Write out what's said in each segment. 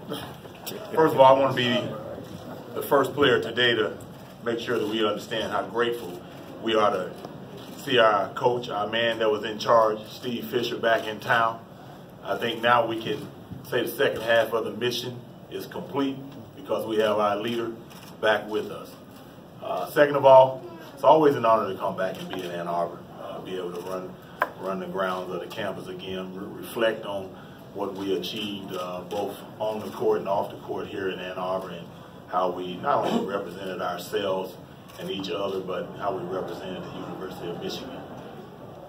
First of all, I want to be the first player today to make sure that we understand how grateful we are to see our coach, our man that was in charge, Steve Fisher, back in town. I think now we can say the second half of the mission is complete because we have our leader back with us. Second of all, it's always an honor to come back and be in Ann Arbor, be able to run the grounds of the campus again, reflect on what we achieved both on the court and off the court here in Ann Arbor, and how we not only represented ourselves and each other, but how we represented the University of Michigan.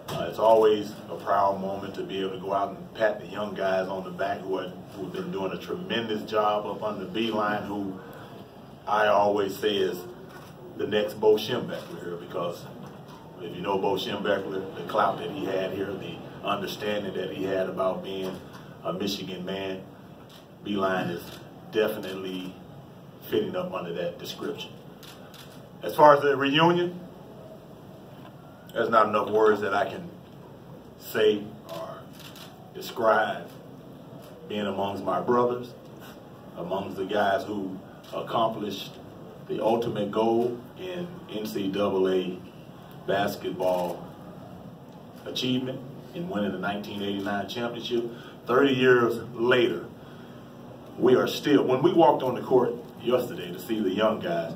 It's always a proud moment to be able to go out and pat the young guys on the back who've been doing a tremendous job up under Beeline, who I always say is the next Bo Schembechler here, because if you know Bo Schembechler, the clout that he had here, the understanding that he had about being a Michigan man, Beeline is definitely fitting up under that description. As far as the reunion, there's not enough words that I can say or describe being amongst my brothers, amongst the guys who accomplished the ultimate goal in NCAA basketball achievement in winning the 1989 championship. 30 years later, we are still, when we walked on the court yesterday to see the young guys,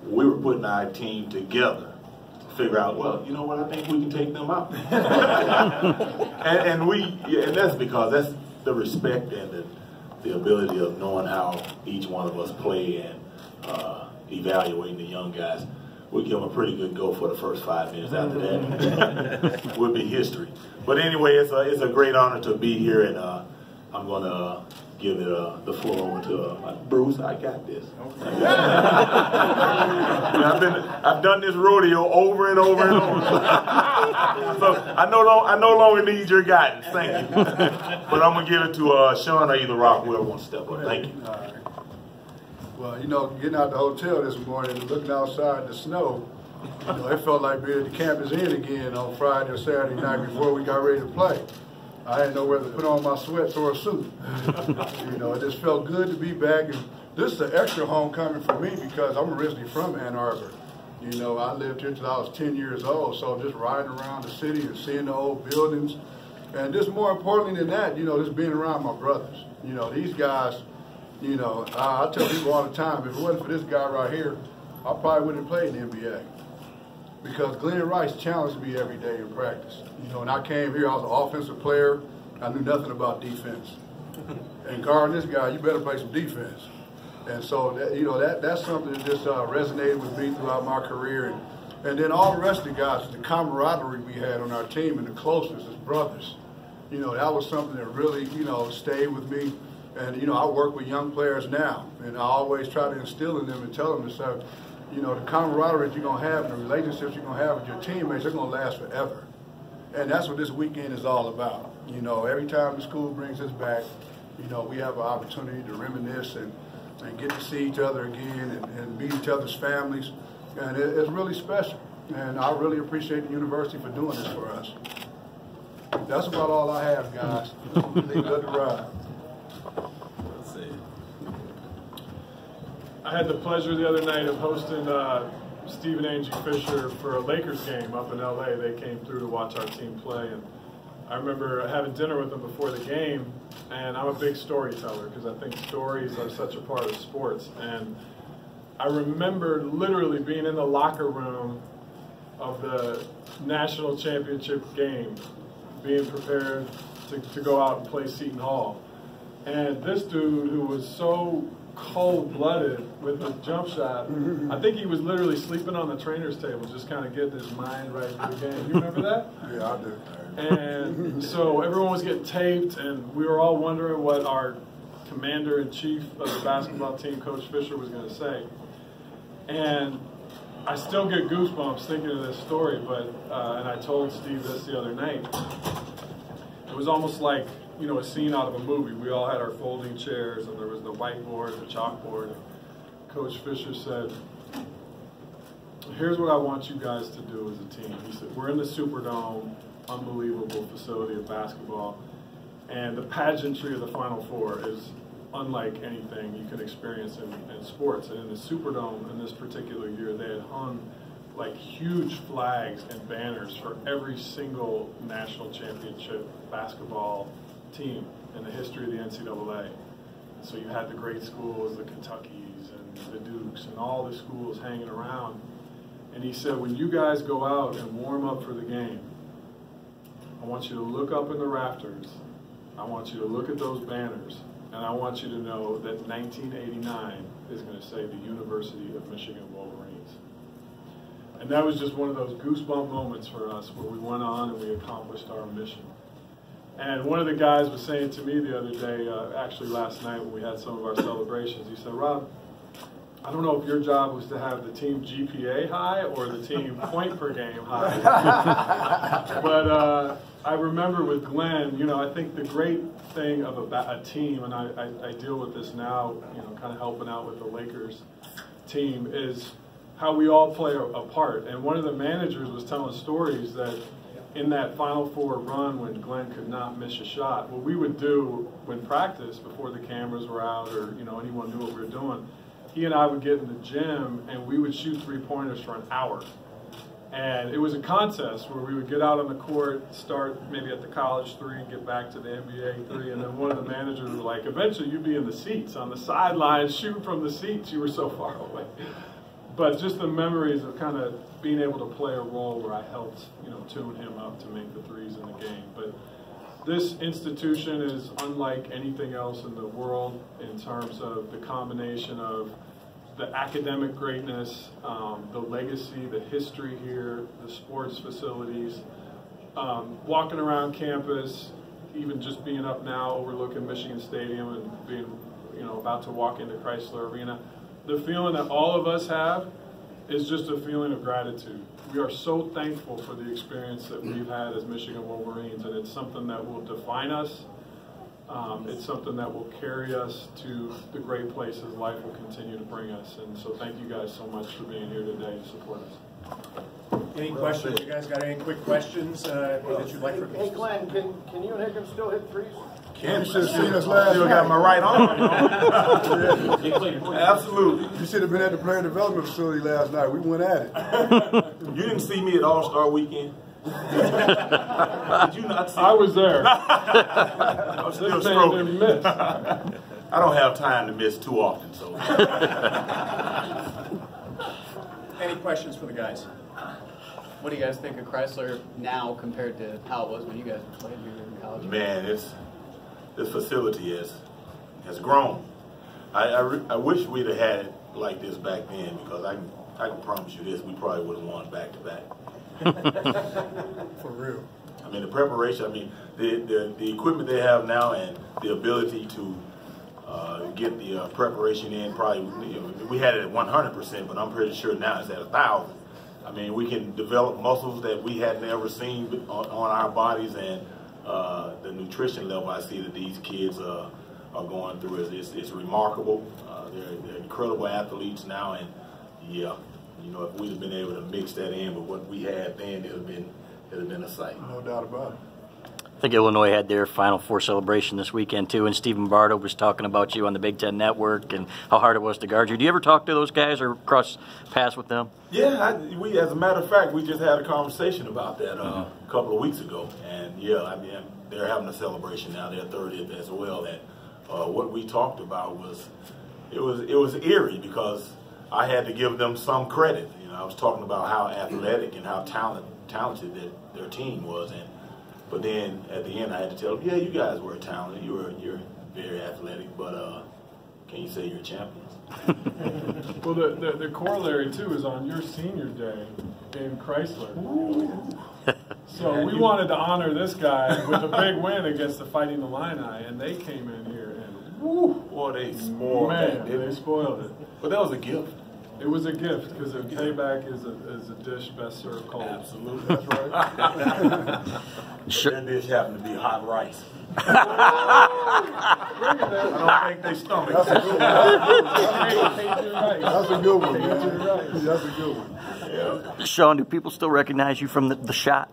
we were putting our team together to figure out, well, you know what, I think we can take them out. and that's because that's the respect and the ability of knowing how each one of us play and evaluating the young guys. We'll give them a pretty good go for the first 5 minutes. After that, will be history. But anyway, it's a great honor to be here, and I'm going to give it the floor over to Bruce. I got this. I've done this rodeo over and over and over. So I no longer need your guidance. Thank you. But I'm going to give it to Sean or either Rock, whoever wants to step up. Thank you. All right. Well, you know, getting out the hotel this morning and looking outside the snow, you know, it felt like being at the campus inn again on Friday or Saturday night before we got ready to play. I didn't know whether to put on my sweats or a suit. You know, it just felt good to be back. And this is an extra homecoming for me because I'm originally from Ann Arbor. You know, I lived here until I was 10 years old, so just riding around the city and seeing the old buildings. And just more importantly than that, you know, just being around my brothers. You know, these guys, you know, I tell people all the time, if it wasn't for this guy right here, I probably wouldn't have played in the NBA. Because Glenn Rice challenged me every day in practice. You know, when I came here, I was an offensive player. I knew nothing about defense. And guarding this guy, you better play some defense. And so, that, you know, that's something that just resonated with me throughout my career. And then all the rest of the guys, the camaraderie we had on our team and the closeness as brothers. You know, that was something that really, you know, stayed with me. And, you know, I work with young players now, and I always try to instill in them and tell them to say, you know, the camaraderie that you're going to have and the relationships you're going to have with your teammates, they're going to last forever. And that's what this weekend is all about. You know, every time the school brings us back, you know, we have an opportunity to reminisce and get to see each other again and meet each other's families. And it's really special. And I really appreciate the university for doing this for us. That's about all I have, guys. Leave it to ride. I had the pleasure the other night of hosting Steve and Angie Fisher for a Lakers game up in LA. They came through to watch our team play, and I remember having dinner with them before the game, and I'm a big storyteller because I think stories are such a part of sports. And I remember literally being in the locker room of the national championship game, being prepared to go out and play Seton Hall. And this dude who was so cold-blooded with his jump shot, I think he was literally sleeping on the trainer's table, just kind of getting his mind right for the game. You remember that? Yeah, I do. And so everyone was getting taped, and we were all wondering what our commander-in-chief of the basketball team, Coach Fisher, was going to say. And I still get goosebumps thinking of this story, but and I told Steve this the other night. It was almost like, you know, a scene out of a movie. We all had our folding chairs, and there was the whiteboard, the chalkboard. Coach Fisher said, here's what I want you guys to do as a team. He said, we're in the Superdome, unbelievable facility of basketball, and the pageantry of the Final Four is unlike anything you could experience in sports. And in the Superdome in this particular year, they had hung like huge flags and banners for every single national championship basketball team in the history of the NCAA. So you had the great schools, the Kentuckys and the Dukes and all the schools hanging around. And he said, when you guys go out and warm up for the game, I want you to look up in the rafters, I want you to look at those banners, and I want you to know that 1989 is going to say the University of Michigan Wolverines. And that was just one of those goosebump moments for us where we went on and we accomplished our mission. And one of the guys was saying to me the other day, actually last night when we had some of our celebrations, he said, Rob, I don't know if your job was to have the team GPA high or the team point per game high. But I remember with Glenn, you know, I think the great thing of a team, and I deal with this now, you know, kind of helping out with the Lakers team, is how we all play a part. And one of the managers was telling stories that in that Final Four run when Glenn could not miss a shot, what we would do when practice, before the cameras were out or, you know, anyone knew what we were doing, he and I would get in the gym and we would shoot three-pointers for an hour. And it was a contest where we would get out on the court, start maybe at the college three, get back to the NBA three, and then one of the managers was like, eventually you'd be in the seats, on the sidelines, shooting from the seats, you were so far away. But just the memories of kind of being able to play a role where I helped, you know, tune him up to make the threes in the game. But this institution is unlike anything else in the world in terms of the combination of the academic greatness, the legacy, the history here, the sports facilities, walking around campus, even just being up now overlooking Michigan Stadium and being, you know, about to walk into Chrysler Arena. The feeling that all of us have is just a feeling of gratitude. We are so thankful for the experience that we've had as Michigan Wolverines, and it's something that will define us. It's something that will carry us to the great places life will continue to bring us. And so thank you guys so much for being here today to support us. Any questions? You guys got any quick questions that you'd like for? Hey Glenn, can you and Higgins still hit threes? You should have seen us last Still night. got my right arm. Absolutely. You should have been at the player development facility last night. We went at it. You didn't see me at All-Star Weekend? Did you not see me? I was there. I'm still This man stroking. didn't miss. I don't have time to miss too often, so. Any questions for the guys? What do you guys think of Chrysler now compared to how it was when you guys were playing here in college? Man, this facility has grown. I wish we'd have had it like this back then, because I can promise you this, we probably would have won back to back. For real. I mean, the preparation, I mean, the equipment they have now and the ability to get the preparation in, probably, you know, we had it at 100%, but I'm pretty sure now it's at 1,000. I mean, we can develop muscles that we hadn't ever seen on our bodies, and the nutrition level I see that these kids are going through is remarkable. They're incredible athletes now, and yeah, you know, if we'd have been able to mix that in with what we had then, it'd have been a sight. No doubt about it. I think Illinois had their Final Four celebration this weekend too, and Stephen Bardo was talking about you on the Big Ten Network and how hard it was to guard you. Do you ever talk to those guys or cross paths with them? Yeah, we, as a matter of fact, we just had a conversation about that a couple of weeks ago, and yeah, I mean, they're having a celebration now, their 30th as well. And what we talked about was it was eerie, because I had to give them some credit. You know, I was talking about how athletic and how talented their team was, but then at the end I had to tell them, yeah, you guys were talented, you're very athletic, but can you say you're champions? Well, the corollary too is on your senior day in Chrysler. So we wanted to honor this guy with a big win against the Fighting Illini, and they came in here and woo, boy, they spoiled that. they spoiled it. But that was a gift. It was a gift, because a payback is a dish best served cold. Absolutely. That's right. That dish happened to be hot rice. Bring it there. I don't think they stomach. That's a good one. Cajun rice. That's a good one, Cajun man. rice. That's a good one. Yeah. Sean, do people still recognize you from the shot?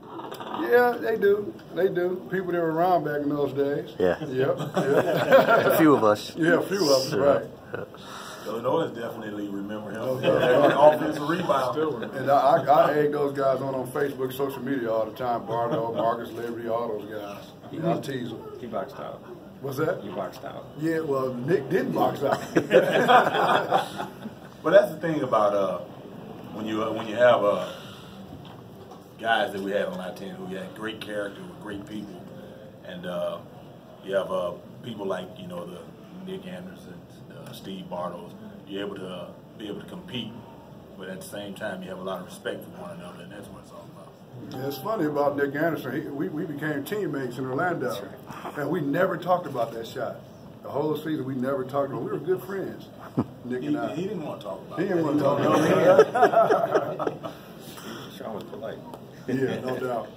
Yeah, Yeah, they do. They do. People that were around back in those days. Yeah. Yep. A few of us. Yeah, a few of us, right. Illinois definitely remember him. Offensive rebound. And I egg those guys on Facebook, social media all the time. Bardo, Marcus Liberty, all those guys. I tease them. He boxed out. What's that? You boxed out. Yeah, well, Nick didn't box out. But that's the thing about when you have guys that we had on our team who had great character, with great people, and you have people like the Nick Andersons, Steve Bartles. You're able to compete, but at the same time you have a lot of respect for one another, and that's what it's all about. Yeah, it's funny about Nick Anderson. We became teammates in Orlando, and we never talked about that shot. The whole season we never talked about it. We were good friends, Nick and I. He didn't want to talk about it. He didn't want to talk about it. Sean was polite. Yeah, no doubt.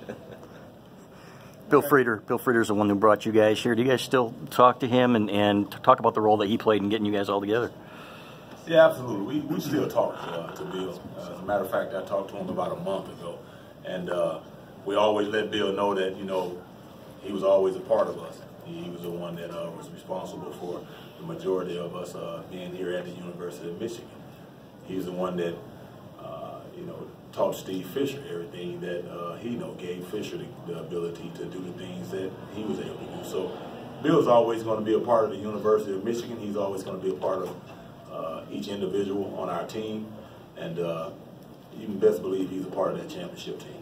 Bill Frieder's the one who brought you guys here. Do you guys still talk to him and talk about the role that he played in getting you guys all together? Yeah, absolutely. We still talk to Bill. As a matter of fact, I talked to him about a month ago, and we always let Bill know that he was always a part of us. He was the one that was responsible for the majority of us being here at the University of Michigan. He's the one that taught Steve Fisher everything that he gave Fisher the ability to do the things that he was able to do. So Bill's always going to be a part of the University of Michigan. He's always going to be a part of each individual on our team, and you can best believe he's a part of that championship team.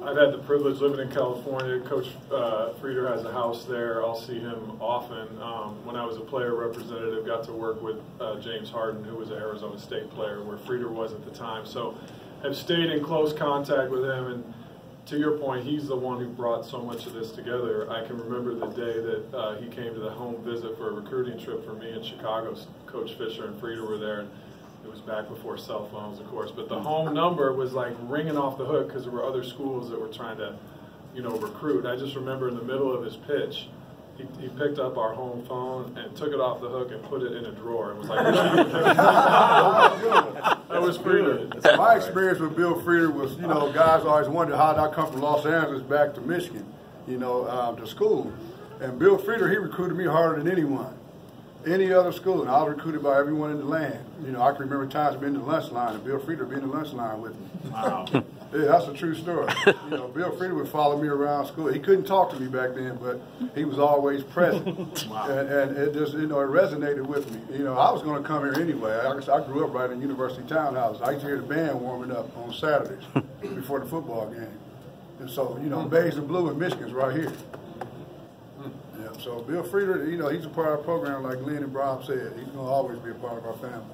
I've had the privilege living in California. Coach Frieder has a house there. I'll see him often. When I was a player representative, got to work with James Harden, who was an Arizona State player, where Frieder was at the time. So have stayed in close contact with him. And to your point, he's the one who brought so much of this together. I can remember the day that he came to the home visit for a recruiting trip for me in Chicago. Coach Fisher and Frieder were there. And it was back before cell phones, of course, but the home number was like ringing off the hook because there were other schools that were trying to, recruit. I just remember in the middle of his pitch, he picked up our home phone and took it off the hook and put it in a drawer and was like, that was Frieder. My experience with Bill Frieder was, guys always wondered how did I come from Los Angeles back to Michigan, to school. And Bill Frieder, he recruited me harder than anyone. Any other school, and I was recruited by everyone in the land. I can remember times being in the lunch line and Bill Frieder being in the lunch line with me. Wow. Yeah, that's a true story. Bill Frieder would follow me around school. He couldn't talk to me back then, but he was always present. Wow. And it just, it resonated with me. I was going to come here anyway. I grew up right in University Townhouse. I used to hear the band warming up on Saturdays before the football game. And so, Beige and Blue in Michigan's right here. So Bill Frieder, he's a part of our program, like Glenn and Bob said. He's going to always be a part of our family.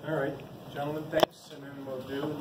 All right, gentlemen, thanks, and then we'll do